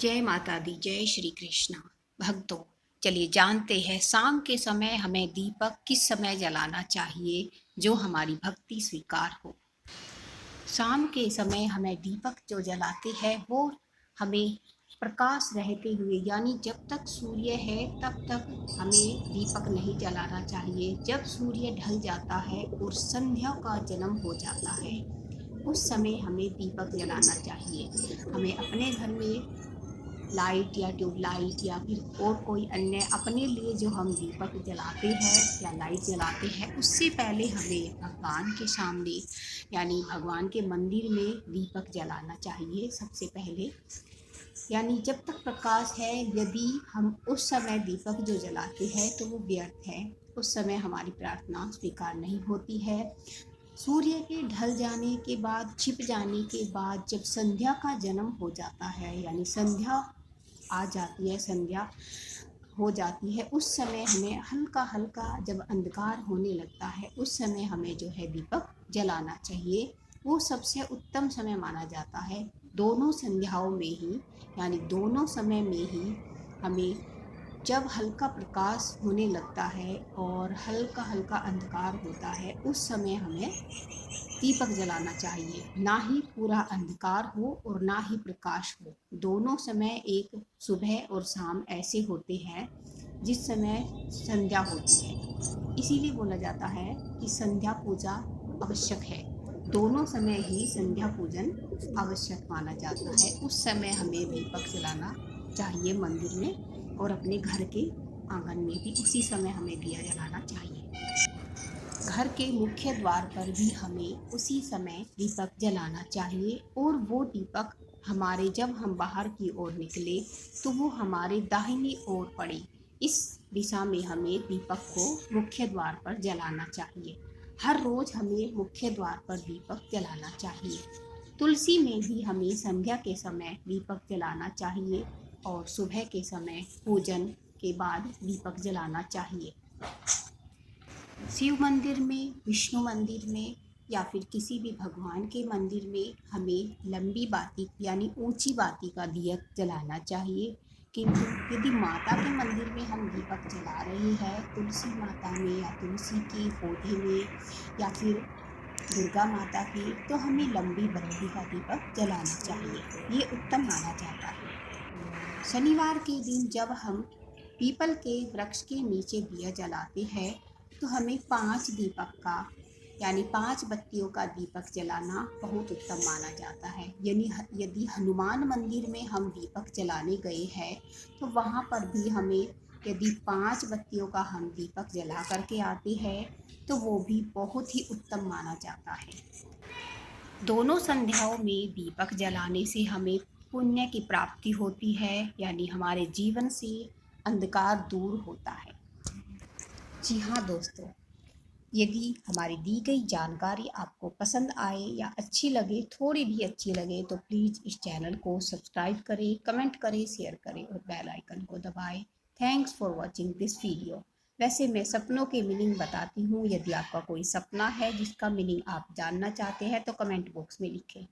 जय माता दी, जय श्री कृष्णा। भक्तों, चलिए जानते हैं शाम के समय हमें दीपक किस समय जलाना चाहिए जो हमारी भक्ति स्वीकार हो। शाम के समय हमें दीपक जो जलाते हैं वो हमें प्रकाश रहते हुए, यानी जब तक सूर्य है तब तक हमें दीपक नहीं जलाना चाहिए। जब सूर्य ढल जाता है और संध्या का जन्म हो जाता है उस समय हमें दीपक जलाना चाहिए। हमें अपने घर में लाइट या ट्यूबलाइट या फिर और कोई अन्य अपने लिए जो हम दीपक जलाते हैं या लाइट जलाते हैं उससे पहले हमें भगवान के सामने यानी भगवान के मंदिर में दीपक जलाना चाहिए सबसे पहले। यानी जब तक प्रकाश है, यदि हम उस समय दीपक जो जलाते हैं तो वो व्यर्थ है, उस समय हमारी प्रार्थना स्वीकार नहीं होती है। सूर्य के ढल जाने के बाद, छिप जाने के बाद जब संध्या का जन्म हो जाता है, यानी संध्या आ जाती है, संध्या हो जाती है, उस समय हमें हल्का हल्का जब अंधकार होने लगता है उस समय हमें जो है दीपक जलाना चाहिए। वो सबसे उत्तम समय माना जाता है। दोनों संध्याओं में ही, यानी दोनों समय में ही हमें जब हल्का प्रकाश होने लगता है और हल्का हल्का अंधकार होता है उस समय हमें दीपक जलाना चाहिए। ना ही पूरा अंधकार हो और ना ही प्रकाश हो। दोनों समय एक सुबह और शाम ऐसे होते हैं जिस समय संध्या होती है। इसीलिए बोला जाता है कि संध्या पूजा आवश्यक है। दोनों समय ही संध्या पूजन आवश्यक माना जाता है। उस समय हमें दीपक जलाना चाहिए मंदिर में, और अपने घर के आंगन में भी उसी समय हमें दिया जलाना चाहिए। घर के मुख्य द्वार पर भी हमें उसी समय दीपक जलाना चाहिए, और वो दीपक हमारे जब हम बाहर की ओर निकले तो वो हमारे दाहिनी ओर पड़े। इस दिशा में हमें दीपक को मुख्य द्वार पर जलाना चाहिए। हर रोज हमें मुख्य द्वार पर दीपक जलाना चाहिए। तुलसी में भी हमें संध्या के समय दीपक जलाना चाहिए और सुबह के समय पूजन के बाद दीपक जलाना चाहिए। शिव मंदिर में, विष्णु मंदिर में या फिर किसी भी भगवान के मंदिर में हमें लंबी बाती यानी ऊंची बाती का दिया जलाना चाहिए। किंतु यदि माता के मंदिर में हम दीपक जला रहे हैं, तुलसी माता में या तुलसी के पौधे में या फिर दुर्गा माता की, तो हमें लंबी बत्ती का दीपक जलाना चाहिए। ये उत्तम माना जाता है। शनिवार के दिन जब हम पीपल के वृक्ष के नीचे दिया जलाते हैं तो हमें 5 दीपक का यानी 5 बत्तियों का दीपक जलाना बहुत उत्तम माना जाता है। यानी यदि हनुमान मंदिर में हम दीपक जलाने गए हैं तो वहाँ पर भी हमें यदि 5 बत्तियों का हम दीपक जला करके आते हैं तो वो भी बहुत ही उत्तम माना जाता है। दोनों संध्याओं में दीपक जलाने से हमें पुण्य की प्राप्ति होती है, यानी हमारे जीवन से अंधकार दूर होता है। जी हाँ दोस्तों, यदि हमारी दी गई जानकारी आपको पसंद आए या अच्छी लगे, थोड़ी भी अच्छी लगे, तो प्लीज़ इस चैनल को सब्सक्राइब करें, कमेंट करें, शेयर करें और बेल आइकन को दबाएं। Thanks for watching this video. वैसे मैं सपनों के मीनिंग बताती हूँ। यदि आपका कोई सपना है जिसका मीनिंग आप जानना चाहते हैं तो कमेंट बॉक्स में लिखें।